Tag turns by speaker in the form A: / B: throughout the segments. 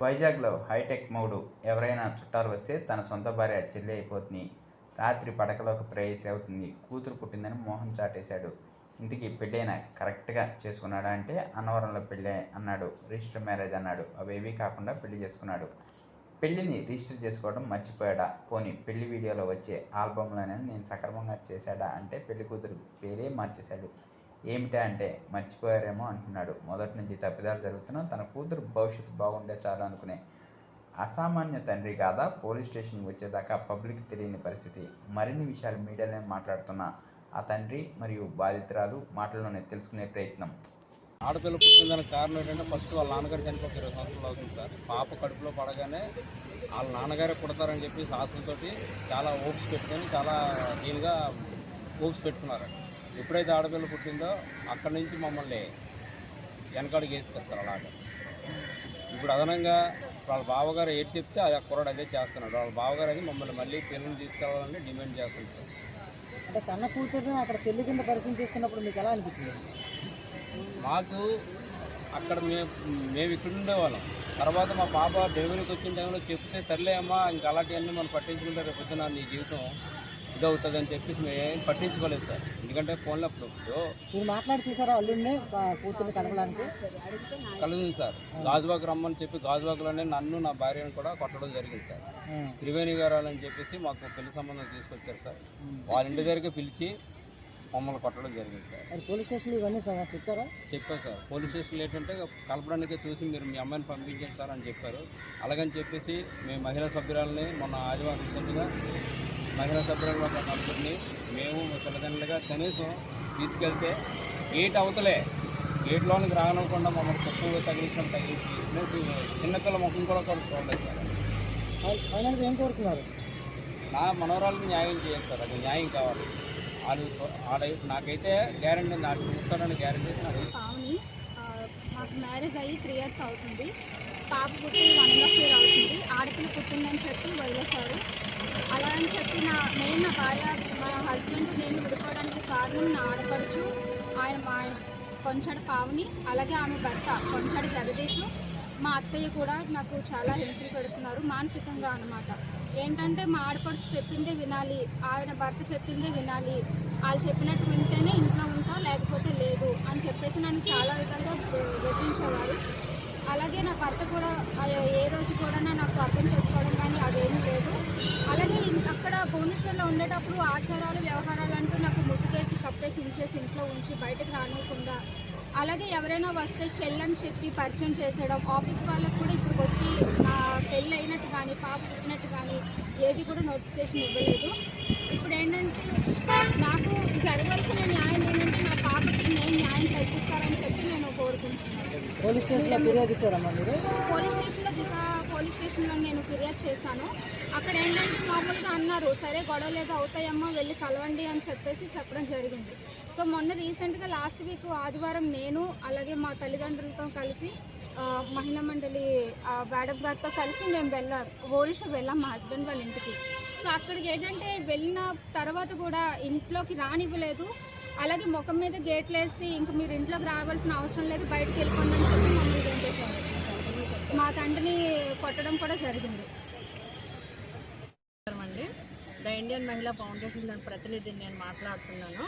A: వైజాగ్లో హైటెక్ మొగుడు ఎవరైనా చుట్టాలు వస్తే తన సొంత భార్య చెల్లి అయిపోతుంది. రాత్రి పడకలోకి ప్రేయసి అవుతుంది. కూతురు పుట్టిందని మోహం చాటేశాడు. ఇంతకీ పెళ్ళైనా కరెక్ట్గా చేసుకున్నాడా అంటే అన్నవరంలో పెళ్ళి అన్నాడు, రిజిస్టర్ మ్యారేజ్ అన్నాడు. అవేవీ కాకుండా పెళ్లి చేసుకున్నాడు. పెళ్లిని రిజిస్టర్ చేసుకోవడం మర్చిపోయాడా? పోనీ పెళ్లి వీడియోలో వచ్చే ఆల్బంలోనే నేను సక్రమంగా చేశాడా అంటే పెళ్లి కూతురు పేరే మార్చేశాడు. ఏమిటా అంటే మర్చిపోయారేమో అంటున్నాడు. మొదటి నుంచి తప్పిదాలు జరుగుతున్నా తన కూతురు భవిష్యత్తు బాగుండే చాలు అనుకునే అసామాన్య తండ్రి కాదా పోలీస్ స్టేషన్కి వచ్చేదాకా పబ్లిక్ తెలియని పరిస్థితి. మరిన్ని విషయాలు మీడియాలోనే మాట్లాడుతున్న ఆ తండ్రి మరియు బాధితురాలు మాటల్లోనే తెలుసుకునే ప్రయత్నం.
B: ఆడపిల్ల పుట్టిందానికి కారణం ఏంటంటే ఫస్ట్ వాళ్ళ నాన్నగారు చనిపోయి 20 సంవత్సరాలు అవుతుంది సార్. పాప కడుపులో పడగానే వాళ్ళ నాన్నగారే పుడతారని చెప్పి ఆశలతోటి చాలా హోప్స్ పెట్టుకొని చాలా దీనిగా హోప్స్ పెట్టుకున్నారు. ఎప్పుడైతే ఆడపిల్ల పుట్టిందో అక్కడి నుంచి మమ్మల్ని వెనకాడికి వేస్తారు సార్. అలాగా ఇప్పుడు అదనంగా వాళ్ళ బావగారు ఏది చెప్తే అది ఆ కుర్రాడు అదే చేస్తున్నాడు. వాళ్ళ బావగారు అది మమ్మల్ని మళ్ళీ పిల్లల్ని తీసుకెళ్ళాలని డిమాండ్ చేస్తుంది.
C: అంటే కన్న కూతురు అక్కడ చెల్లి కింద పరిచయం చేస్తున్నప్పుడు మీకు ఎలా అనిపించింది?
B: మాకు అక్కడ మేము ఇక్కడ ఉండేవాళ్ళం. తర్వాత మా పాప డెలివరీకి వచ్చిన టైంలో చెప్తే సర్లే అమ్మా ఇంకా అలాంటివన్నీ మనం పట్టించుకుంటే రేపు పొద్దున నీ జీవితం ఇదవుతుంది అని చెప్పేసి మేము పట్టించుకోలేదు సార్. ఎందుకంటే ఫోన్లో
C: మీరు మాట్లాడి చూసారా అల్లుడిని కూతుర్ని కలవడానికి?
B: కలిగింది సార్. గాజువాకు రమ్మని చెప్పి గాజువాకులోనే నన్ను నా భార్యను కూడా కొట్టడం జరిగింది సార్. త్రివేణి గారు అని చెప్పేసి మాకు పెళ్లి సంబంధం తీసుకొచ్చారు సార్. వాళ్ళ ఇంటి దగ్గరికి పిలిచి మమ్మల్ని కొట్టడం జరిగింది సార్.
C: పోలీస్ స్టేషన్లో ఇవన్నీ చెప్పారా?
B: చెప్పారు సార్. పోలీస్ స్టేషన్లో ఏంటంటే కలపడానికే చూసి మీరు మీ అమ్మాయిని పంపించారు సార్ అని చెప్పారు. అలాగని చెప్పేసి మేము మహిళా సభ్యురాలని మొన్న ఆదివారం రీసెంట్గా మహిళా సభ్యురాలు నలుగురిని మేము తల్లిదండ్రులుగా కనీసం తీసుకెళ్తే గేట్ అవతలే గేట్లోనికి రాగనకుండా మమ్మల్ని తక్కువగా తగిలించి చిన్నపిల్ల ముఖం కూడా చూడలేదు సార్.
C: ఏం కోరుతున్నారు?
B: నా మనవరాలకు న్యాయం చేయాలి సార్. అది న్యాయం కావాలి. నాకైతే గ్యారంటీ నాకు ఇస్తారని గ్యారంటీ.
D: పావని మాకు మ్యారేజ్ అయ్యి 3 years అవుతుంది. పాప పుట్టి 1.5 year అవుతుంది. ఆడపిల్ల పుట్టిందని చెప్పి వదిలేశారు. అలా అని చెప్పి నా భార్య మా హస్బెండ్ నేను విడిపోవడానికి కారణం నా ఆడపడుచు ఆయన కొంచెడు పావని, అలాగే ఆమె భర్త కొంచెడు జగదీష్. మా అత్తయ్య కూడా నాకు చాలా హింసలు పెడుతున్నారు మానసికంగా అన్నమాట. ఏంటంటే మా ఆడపడుచు చెప్పిందే వినాలి, ఆయన భర్త చెప్పిందే వినాలి, వాళ్ళు చెప్పినట్టు వింటేనే ఇంట్లో ఉంటా లేకపోతే లేదు అని చెప్పేసి నన్ను చాలా విధంగా బెదిరించేవారు. అలాగే నా భర్త కూడా ఏ రోజు కూడా నాకు అర్థం చేసుకోవడం కానీ అదేమీ లేదు. అలాగే అక్కడ భువనేశ్వర్లో ఉండేటప్పుడు ఆచారాలు వ్యవహారాలు అంటూ నాకు ముసుగేసి కప్పేసి ఉంచేసి ఇంట్లో ఉంచి బయటకు రానివ్వకుండా, అలాగే ఎవరైనా వస్తే చెల్లని చెప్పి పరిచయం చేసేయడం. ఆఫీస్ వాళ్ళకు కూడా ఇప్పుడు వచ్చి నా పెళ్ళి అయినట్టు కానీ పాప పుట్టినట్టు కానీ ఏది కూడా నోటిఫికేషన్ ఇవ్వలేదు. ఇప్పుడు ఏంటంటే నాకు జరగాల్సిన న్యాయం ఏంటంటే నా పాపకి నేను న్యాయం కల్పిస్తారని చెప్పి నేను కోరుకుంటున్నాను.
C: పోలీస్ స్టేషన్లో ఫిర్యాదు ఇచ్చారమ్మా మీరు?
D: పోలీస్ స్టేషన్లో నేను ఫిర్యాదు చేశాను. అక్కడ ఏంటంటే మామూలుగా అన్నారు, సరే గొడవలు ఏదో అవుతాయమ్మా వెళ్ళి కలవండి అని చెప్పేసి చెప్పడం జరిగింది. సో మొన్న రీసెంట్గా లాస్ట్ వీక్ ఆదివారం నేను అలాగే మా తల్లిదండ్రులతో కలిసి మహిళా మండలి మేడం గారితో కలిసి మేము వెళ్ళాం మా హస్బెండ్ వాళ్ళ ఇంటికి. సో అక్కడికి ఏంటంటే వెళ్ళిన తర్వాత కూడా ఇంట్లోకి రానివ్వలేదు. అలాగే ముఖం మీద గేట్లు వేసి ఇంక మీరు ఇంట్లోకి రావాల్సిన అవసరం లేదు బయటకు వెళ్ళిపోండి అని చెప్పి మమ్మల్ని ఏం చేశారు. మా తండ్రిని కొట్టడం కూడా జరిగింది.
E: ద ఇండియన్ మహిళా ఫౌండేషన్ ప్రతినిధిని నేను మాట్లాడుతున్నాను.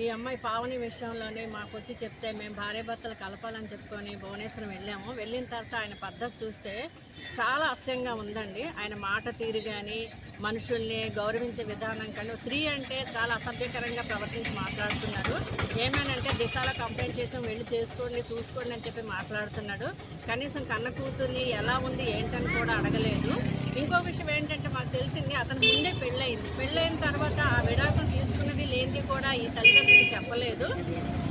E: ఈ అమ్మాయి పావని విషయంలోనే మాకు వచ్చి చెప్తే మేము భార్యాభర్తలు కలపాలని చెప్పుకొని భువనేశ్వరం వెళ్ళాము. వెళ్ళిన తర్వాత ఆయన పద్ధతి చూస్తే చాలా అసహ్యంగా ఉందండి. ఆయన మాట తీరు కానీ మనుషుల్ని గౌరవించే విధానం కానీ స్త్రీ అంటే చాలా అసభ్యకరంగా ప్రవర్తించి మాట్లాడుతున్నారు. ఏమేనంటే దిశాలో కంప్లైంట్ చేసాం వెళ్ళి చేసుకోండి చూసుకోండి అని చెప్పి మాట్లాడుతున్నాడు. కనీసం కన్న కూతుర్ని ఎలా ఉంది ఏంటని కూడా అడగలేదు. ఇంకో విషయం ఏంటంటే మాకు తెలిసింది అతను ముందే పెళ్ళైన తర్వాత ఆ విడాకులు తీసుకున్నది లేనిది కూడా ఈ తల్లిదండ్రులకు చెప్పలేదు.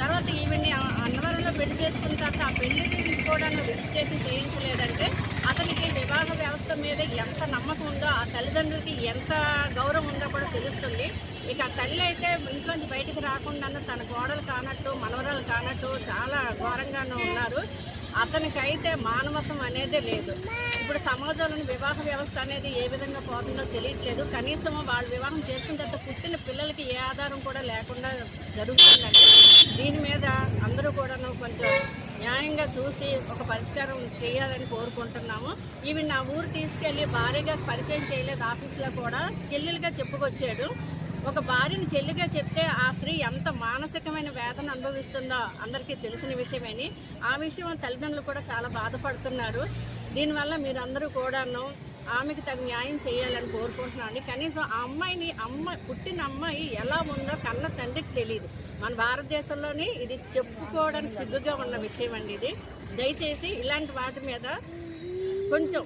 E: తర్వాత ఈవెన్ని అన్నవరంలో పెళ్లి చేసుకున్న తర్వాత ఆ పెళ్లికి కూడా రిజిస్ట్రేషన్ చేయించలేదంటే అతనికి వివాహ వ్యవస్థ మీద ఎంత నమ్మకం ఉందో ఆ తల్లిదండ్రులకి ఎంత గౌరవం ఉందో కూడా తెలుస్తుంది. ఇక ఆ తల్లి అయితే ఇంట్లోంచి బయటకు రాకుండా తన కోడలు కానట్టు మనవరాలు కానట్టు చాలా ఘోరంగానే ఉన్నారు. అతనికైతే మానవత్వం అనేదే లేదు. ఇప్పుడు సమాజంలోని వివాహ వ్యవస్థ అనేది ఏ విధంగా పోతుందో తెలియట్లేదు. కనీసం వాళ్ళు వివాహం చేసుకున్న తర్వాత పుట్టిన పిల్లలకి ఏ ఆధారం కూడా లేకుండా జరుగుతుందండి. దీని మీద అందరూ కూడా కొంచెం న్యాయంగా చూసి ఒక పరిష్కారం చేయాలని కోరుకుంటున్నాము. ఇవి నా ఊరు తీసుకెళ్లి భార్యగా పరిచయం చేయలేదు, ఆఫీస్లో కూడా చెల్లెలుగా చెప్పుకొచ్చాడు. ఒక భార్యని చెల్లిగా చెప్తే ఆ స్త్రీ ఎంత మానసికమైన వేదన అనుభవిస్తుందో అందరికీ తెలిసిన విషయమని, ఆ విషయం తల్లిదండ్రులు కూడా చాలా బాధపడుతున్నారు. దీనివల్ల మీరందరూ కూడాను ఆమెకు తగు న్యాయం చేయాలని కోరుకుంటున్నాను. కనీసం ఆ పుట్టిన అమ్మాయి ఎలా ఉందో కన్న తండ్రికి తెలియదు. మన భారతదేశంలోని ఇది చెప్పుకోవడానికి సిగ్గుగా ఉన్న విషయం అండి. ఇది దయచేసి ఇలాంటి వాటి మీద కొంచెం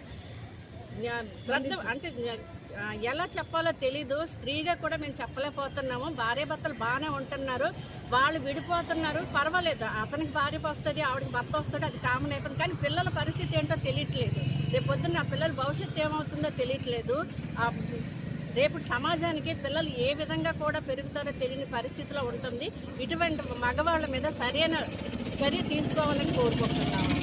E: శ్రద్ధ, అంటే ఎలా చెప్పాలో తెలీదు. స్త్రీగా కూడా మేము చెప్పలేకపోతున్నాము. భార్యాభర్తలు బాగానే ఉంటున్నారు, వాళ్ళు విడిపోతున్నారు, పర్వాలేదు. అతనికి భార్య వస్తుంది, ఆవిడకి భర్త వస్తాడు, అది కామన్ అయిపోతుంది. కానీ పిల్లల పరిస్థితి ఏంటో తెలియట్లేదు. రేపు పొద్దున్న ఆ పిల్లల భవిష్యత్తు ఏమవుతుందో తెలియట్లేదు. రేపు సమాజానికి పిల్లలు ఏ విధంగా కూడా పెరుగుతారో తెలియని పరిస్థితిలో ఉంటుంది. ఇటువంటి మగవాళ్ళ మీద సరైన చర్య తీసుకోవాలని కోరుకుంటున్నాము.